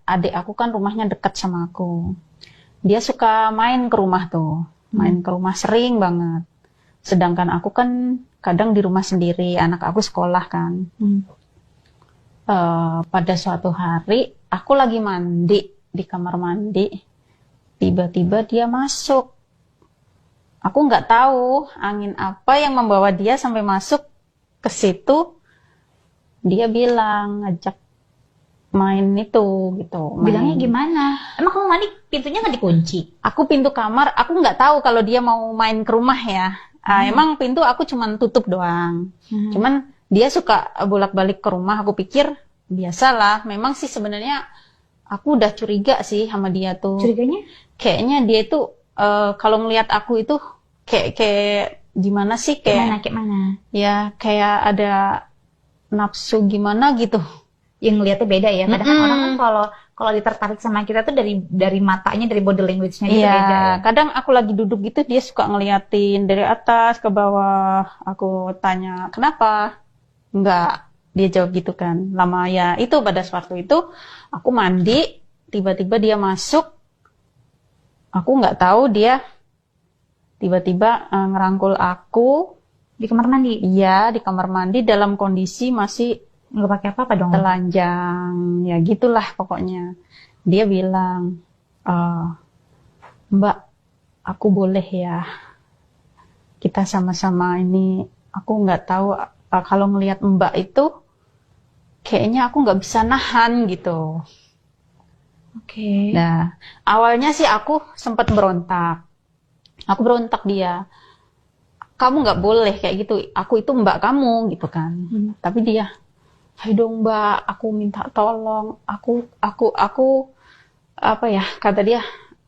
adik aku kan rumahnya dekat sama aku. Dia suka main ke rumah tuh. Main ke rumah sering banget. Sedangkan aku kan kadang di rumah sendiri, anak aku sekolah kan. Pada suatu hari, aku lagi mandi di kamar mandi. Tiba-tiba dia masuk. Aku nggak tahu angin apa yang membawa dia sampai masuk ke situ. Dia bilang, ngajak main itu gitu. Bilangnya gimana? Emang kamu mandi pintunya nggak dikunci? Aku pintu kamar, aku nggak tahu kalau dia mau main ke rumah ya. Emang pintu aku cuman tutup doang. Cuman dia suka bolak-balik ke rumah. Aku pikir biasalah. Memang sih sebenarnya aku udah curiga sih sama dia tuh. Curiganya? Kayaknya dia itu kalau ngelihat aku itu kayak gimana sih? Kayak mana? Ya kayak ada nafsu gimana gitu. Yang ngeliatnya beda ya. Kadang kan orang kan kalau ditertarik sama kita tuh dari matanya, dari body language-nya gitu beda ya. Kadang aku lagi duduk gitu dia suka ngeliatin dari atas ke bawah. Aku tanya, "Kenapa?" Enggak, dia jawab gitu kan. Lama ya, itu pada waktu itu aku mandi, tiba-tiba dia masuk. Aku nggak tahu dia tiba-tiba ngerangkul aku di kamar mandi. Iya, di kamar mandi dalam kondisi masih nggak pakai apa-apa dong, telanjang, ya gitulah pokoknya. Dia bilang, "Mbak, aku boleh ya kita sama-sama ini." Aku nggak tahu kalau ngelihat Mbak itu kayaknya aku nggak bisa nahan gitu. Oke. Nah, awalnya sih aku sempat berontak. Aku berontak dia. "Kamu nggak boleh kayak gitu. Aku itu Mbak kamu," gitu kan. Tapi dia, "Hai dong Mbak, aku minta tolong. Aku apa ya, kata dia,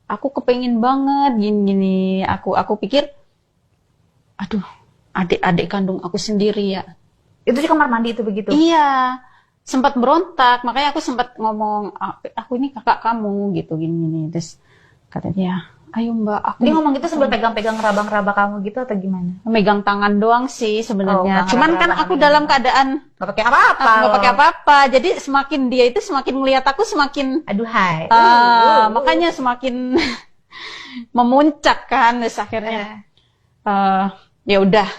aku kepengin banget gini-gini." Aku pikir, aduh, adik-adik kandung aku sendiri ya. Itu di kamar mandi itu begitu? Iya, sempat berontak. Makanya aku sempat ngomong, "Aku ini kakak kamu," gitu, gini-gini. Terus kata dia, "Ayo Mbak, aku..." Dia ngomong gitu sambil pegang-pegang raba-raba kamu gitu atau gimana? Megang tangan doang sih sebenarnya. Cuman kan aku dalam keadaan nggak pakai apa-apa. Nggak pakai apa-apa. Jadi semakin dia itu semakin melihat aku semakin aduhai. Makanya semakin memuncak kan. Terus akhirnya ya udah.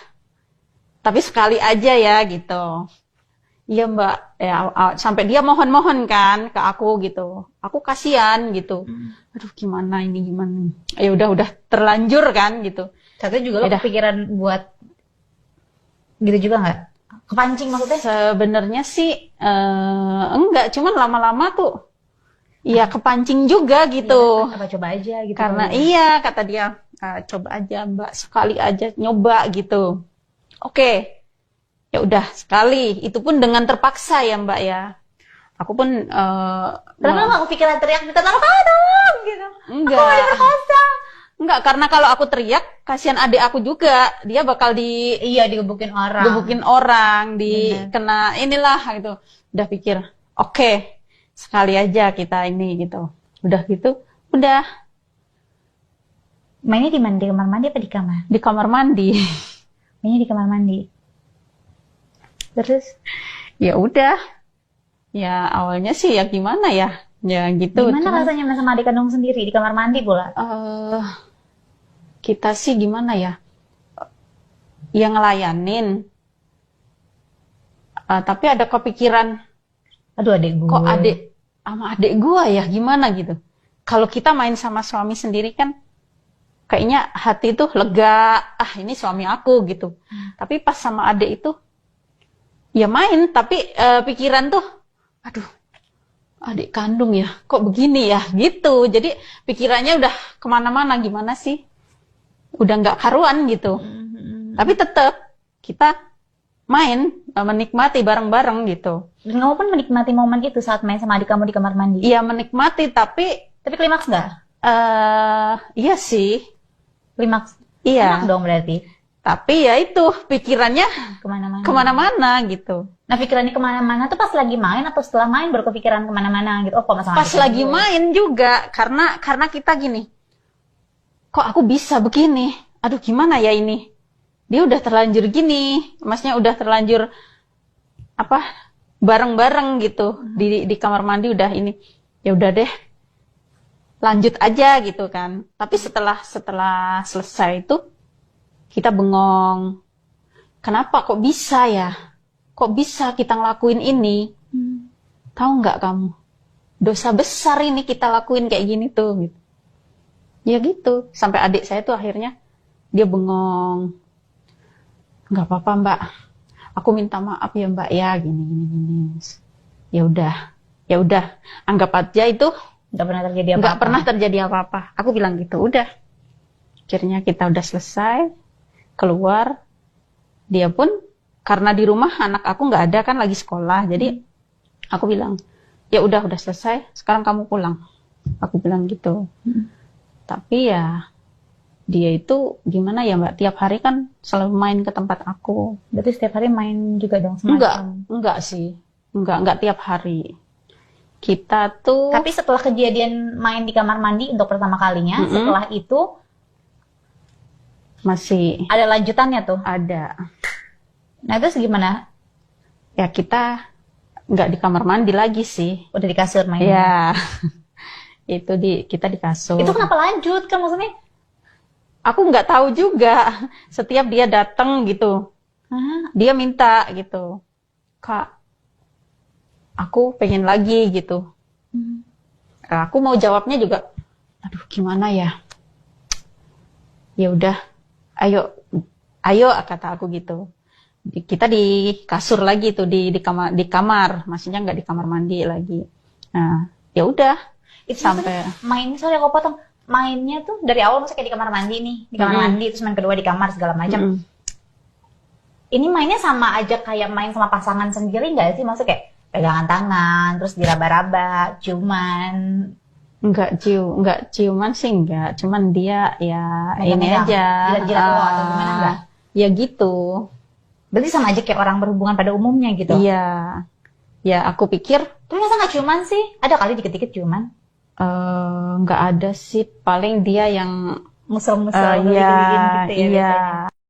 Tapi sekali aja ya gitu. "Iya Mbak," ya sampai dia mohon-mohon kan ke aku gitu. Aku kasihan gitu. Aduh gimana ini gimana. Ya udah terlanjur kan gitu. Tapi juga lo kepikiran buat gitu juga nggak? Kepancing maksudnya? Sebenarnya sih enggak, cuman lama-lama tuh ya kepancing juga gitu. Apa coba aja gitu. Karena iya kata dia, "Coba aja Mbak, sekali aja nyoba gitu." Oke. Ya udah sekali, itu pun dengan terpaksa ya Mbak ya. Aku pun kenapa nggak kepikiran teriak minta tolong dong gitu? Enggak. Aku mau diperkosa. Enggak, karena kalau aku teriak, kasihan adik aku juga. Dia bakal digebukin orang. Gebukin orang, kena inilah gitu. Udah pikir, oke, sekali aja kita ini gitu. Udah gitu, udah. Mainnya di mana? Di kamar mandi apa di kamar? Di kamar mandi. Mainnya di kamar mandi. Terus? Ya udah. Ya awalnya sih ya gimana ya. Ya gitu. Gimana rasanya sama adik kandung sendiri di kamar mandi pula? Kita sih gimana ya? Yang ngelayanin. Tapi ada kepikiran, aduh adik gue. Kok sama adik gue ya gimana gitu. Kalau kita main sama suami sendiri kan kayaknya hati tuh lega, ini suami aku gitu. Tapi pas sama adik itu ya main, tapi pikiran tuh, aduh, adik kandung ya, kok begini ya, gitu. Jadi pikirannya udah kemana-mana, gimana sih? Udah nggak karuan gitu. Tapi tetap kita main, menikmati bareng-bareng gitu. Dan kamu pun menikmati momen itu saat main sama adik kamu di kamar mandi? Iya menikmati, tapi klimaks nggak? Iya sih. Klimaks? Iya. Enak dong berarti? Tapi ya itu pikirannya kemana-mana gitu. Nah pikirannya kemana-mana tuh pas lagi main atau setelah main baru kepikiran kemana-mana gitu? Oh kok masalah pas lagi main juga karena kita gini, kok aku bisa begini? Aduh gimana ya ini? Dia udah terlanjur gini, maksudnya udah terlanjur bareng-bareng gitu di kamar mandi udah ini. ya udah deh, lanjut aja gitu kan. Tapi setelah selesai itu kita bengong. Kenapa kok bisa ya? Kok bisa kita ngelakuin ini? Tahu nggak kamu? Dosa besar ini kita lakuin kayak gini tuh. Gitu. Ya gitu. Sampai adik saya tuh akhirnya dia bengong. Nggak apa-apa Mbak. Aku minta maaf ya Mbak ya gini. Ya udah. Anggap aja itu Nggak pernah terjadi apa-apa. nggak pernah terjadi apa-apa. Aku bilang gitu. Udah. Akhirnya kita udah selesai. Keluar. Dia pun karena di rumah anak aku nggak ada kan lagi sekolah. Jadi aku bilang, ya udah selesai. Sekarang kamu pulang. Aku bilang gitu. Tapi ya dia itu gimana ya Mbak? Tiap hari kan selalu main ke tempat aku. Berarti setiap hari main juga dong semacam. Enggak sih. Enggak tiap hari. Kita tuh. Tapi setelah kejadian main di kamar mandi untuk pertama kalinya, setelah itu masih ada lanjutannya tuh. ada. Nah terus gimana? Ya kita nggak di kamar mandi lagi sih. Udah di kasur main. Ya. Kita di kasur. Itu kenapa lanjut kan maksudnya? Aku nggak tahu juga. Setiap dia datang gitu, dia minta gitu, Kak, aku pengen lagi gitu. Aku mau jawabnya juga, aduh gimana ya? Ya udah, ayo kata aku gitu. Kita di kasur lagi tuh di kamar, maksudnya nggak di kamar mandi lagi. Nah, ya udah. Itu sampai main, sorry aku potong. Mainnya tuh dari awal maksudnya kayak di kamar mandi nih, di kamar mandi, terus main kedua di kamar segala macam. Ini mainnya sama aja kayak main sama pasangan sendiri nggak sih? Maksudnya kayak pegangan tangan, terus diraba-raba, ciuman. Enggak ciuman sih enggak, cuman dia ya ini aja. Jilat-jilat atau gimana enggak? Ya gitu. Berarti sama aja kayak orang berhubungan pada umumnya gitu. Iya. Ya aku pikir. Tapi masa nggak ciuman sih? Ada kali dikit-dikit ciuman. Nggak ada sih, paling dia yang Musel-musel gitu ya. iya.